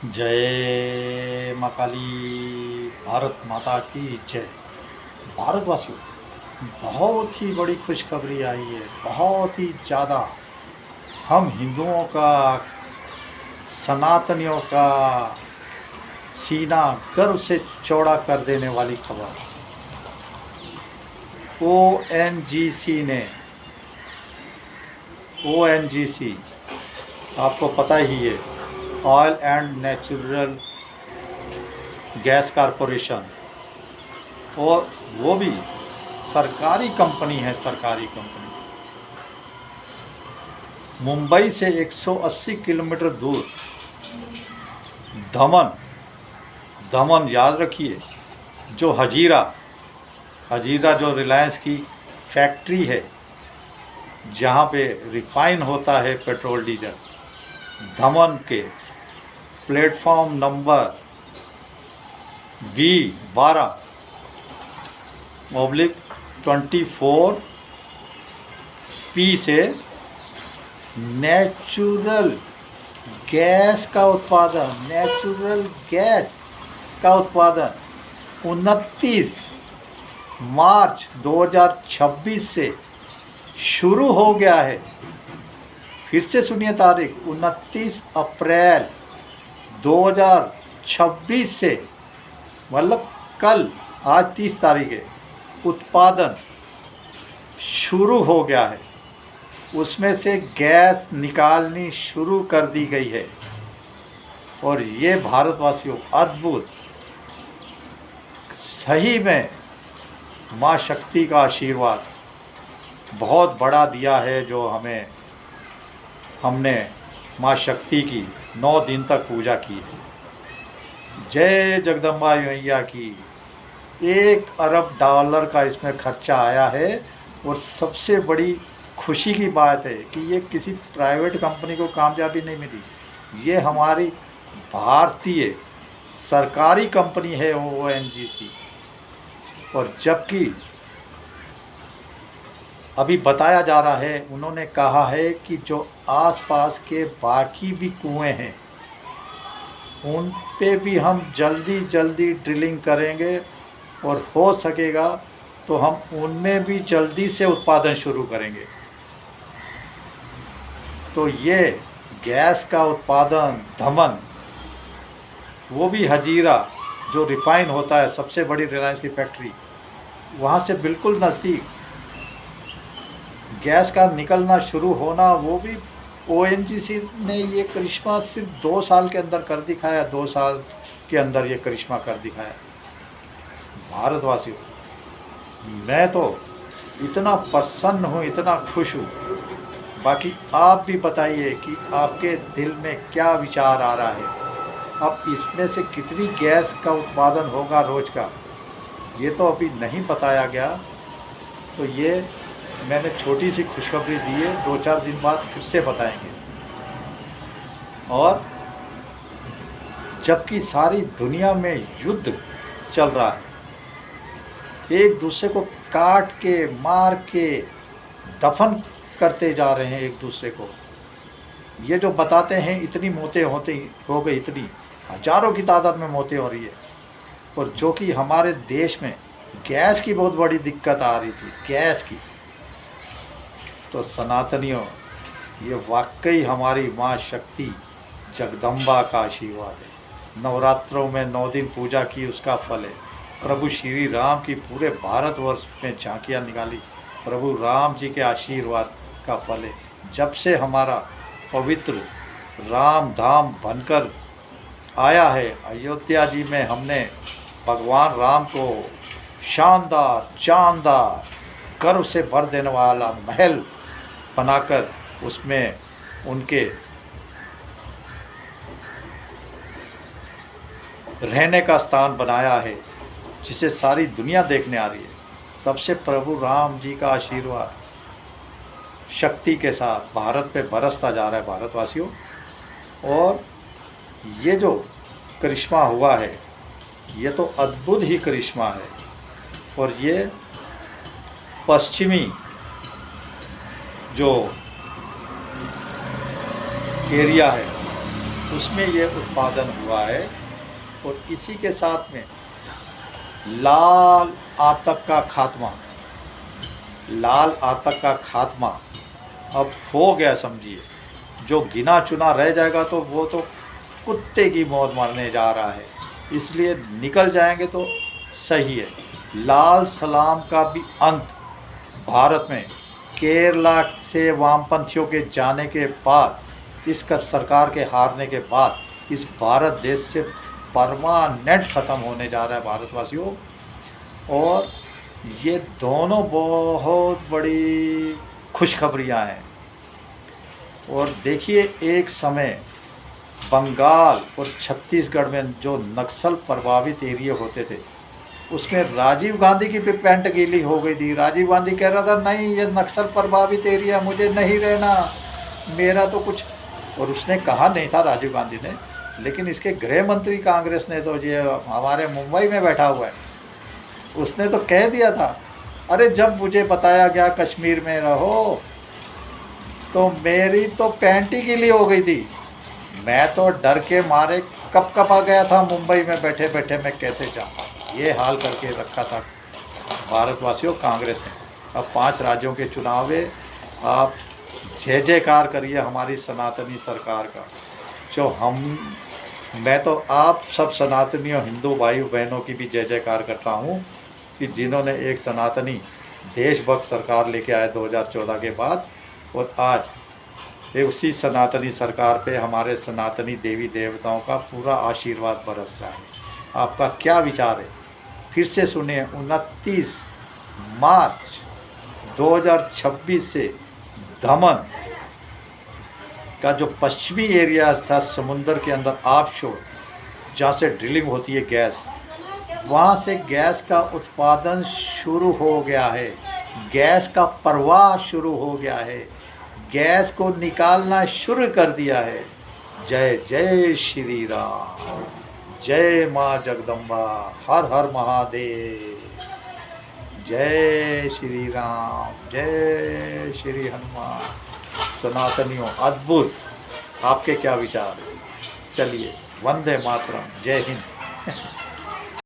जय माँ काली। भारत माता की जय। भारतवासियों, बहुत ही बड़ी खुशखबरी आई है, बहुत ही ज़्यादा। हम हिंदुओं का, सनातनियों का सीना गर्व से चौड़ा कर देने वाली खबर। ओएनजीसी आपको पता ही है, oil and natural gas corporation, और वो भी सरकारी कंपनी है। सरकारी कंपनी मुंबई से 180 किलोमीटर दूर दमन याद रखिए, जो हजीरा जो रिलायंस की फैक्ट्री है, जहाँ पे रिफाइन होता है पेट्रोल डीजल, दमन के प्लेटफॉर्म नंबर B12/24P से नेचुरल गैस का उत्पादन 29 मार्च 2026 से शुरू हो गया है। फिर से सुनिए तारीख, 29 अप्रैल 2026 से, मतलब कल, आज 30 तारीख है, उत्पादन शुरू हो गया है। उसमें से गैस निकालनी शुरू कर दी गई है। और ये भारतवासियों, अद्भुत, सही में माँ शक्ति का आशीर्वाद बहुत बड़ा दिया है, जो हमने माँ शक्ति की 9 दिन तक पूजा की है। जय जगदम्बा मैया की। $1 अरब का इसमें खर्चा आया है। और सबसे बड़ी खुशी की बात है कि ये किसी प्राइवेट कंपनी को कामयाबी नहीं मिली, ये हमारी भारतीय सरकारी कंपनी है ओएनजीसी। और जबकि अभी बताया जा रहा है, उन्होंने कहा है कि जो आसपास के बाकी भी कुएं हैं, उन पे भी हम जल्दी ड्रिलिंग करेंगे, और हो सकेगा तो हम उनमें भी जल्दी से उत्पादन शुरू करेंगे। तो ये गैस का उत्पादन दमन, वो भी हजीरा जो रिफाइन होता है, सबसे बड़ी रिलायंस की फैक्ट्री, वहाँ से बिल्कुल नज़दीक गैस का निकलना शुरू होना, वो भी ओएनजीसी ने ये करिश्मा सिर्फ 2 साल के अंदर कर दिखाया। 2 साल के अंदर ये करिश्मा कर दिखाया। भारतवासियों, मैं तो इतना प्रसन्न हूँ, इतना खुश हूँ। बाकी आप भी बताइए कि आपके दिल में क्या विचार आ रहा है। अब इसमें से कितनी गैस का उत्पादन होगा रोज़ का, ये तो अभी नहीं बताया गया। तो ये मैंने छोटी सी खुशखबरी दी है, 2-4 दिन बाद फिर से बताएंगे। और जबकि सारी दुनिया में युद्ध चल रहा है, एक दूसरे को काट के, मार के दफन करते जा रहे हैं एक दूसरे को। ये जो बताते हैं इतनी मौतें हो गई, इतनी हजारों की तादाद में मौतें हो रही है। और जो कि हमारे देश में गैस की बहुत बड़ी दिक्कत आ रही थी, गैस की। तो सनातनियों, ये वाकई हमारी माँ शक्ति जगदम्बा का आशीर्वाद है। नवरात्रों में 9 दिन पूजा की, उसका फल है। प्रभु श्री राम की पूरे भारतवर्ष में झांकियाँ निकाली, प्रभु राम जी के आशीर्वाद का फल है। जब से हमारा पवित्र राम धाम बनकर आया है, अयोध्या जी में हमने भगवान राम को शानदार गर्व से भर देने वाला महल बनाकर उसमें उनके रहने का स्थान बनाया है, जिसे सारी दुनिया देखने आ रही है। तब से प्रभु राम जी का आशीर्वाद शक्ति के साथ भारत पे बरसता जा रहा है भारतवासियों। और ये जो करिश्मा हुआ है, ये तो अद्भुत ही करिश्मा है। और ये पश्चिमी जो एरिया है, उसमें ये उत्पादन हुआ है। और इसी के साथ में लाल आतंक का खात्मा, लाल आतंक का खात्मा अब हो गया समझिए। जो गिना चुना रह जाएगा तो वो तो कुत्ते की मौत मरने जा रहा है, इसलिए निकल जाएंगे तो सही है। लाल सलाम का भी अंत भारत में केरला से वामपंथियों के जाने के बाद, इस सरकार के हारने के बाद इस भारत देश से परमानेंट ख़त्म होने जा रहा है भारतवासियों। और ये दोनों बहुत बड़ी खुशखबरियाँ हैं। और देखिए, एक समय बंगाल और छत्तीसगढ़ में जो नक्सल प्रभावित एरिया होते थे, उसमें राजीव गांधी की भी पैंट गीली हो गई थी। राजीव गांधी कह रहा था नहीं, ये नक्सल प्रभावित एरिया, मुझे नहीं रहना, मेरा तो कुछ। और उसने कहा नहीं था राजीव गांधी ने, लेकिन इसके गृह मंत्री कांग्रेस ने, तो ये हमारे मुंबई में बैठा हुआ है, उसने तो कह दिया था, अरे जब मुझे बताया गया कश्मीर में रहो तो मेरी तो पैंट ही गीली हो गई थी, मैं तो डर के मारे कपकपा गया था मुंबई में बैठे बैठे, मैं कैसे जाऊँ। ये हाल करके रखा था भारतवासियों कांग्रेस ने। अब 5 राज्यों के चुनाव है, आप जय जयकार करिए हमारी सनातनी सरकार का। जो मैं तो आप सब सनातनियों हिंदू भाई बहनों की भी जय जयकार करता हूँ कि जिन्होंने एक सनातनी देशभक्त सरकार लेके आए 2014 के बाद, और आज उसी सनातनी सरकार पे हमारे सनातनी देवी देवताओं का पूरा आशीर्वाद बरस रहा है। आपका क्या विचार है? फिर से सुनिए, 29 मार्च 2026 से दमन का जो पश्चिमी एरिया था समुंदर के अंदर ऑफशोर, जहाँ से ड्रिलिंग होती है गैस, वहाँ से गैस का उत्पादन शुरू हो गया है, गैस का प्रवाह शुरू हो गया है, गैस को निकालना शुरू कर दिया है। जय जय श्री राम, जय माँ जगदम्बा, हर हर महादेव, जय श्री राम, जय श्री हनुमान। सनातनियों अद्भुत, आपके क्या विचार है? चलिए, वंदे मातरम, जय हिंद।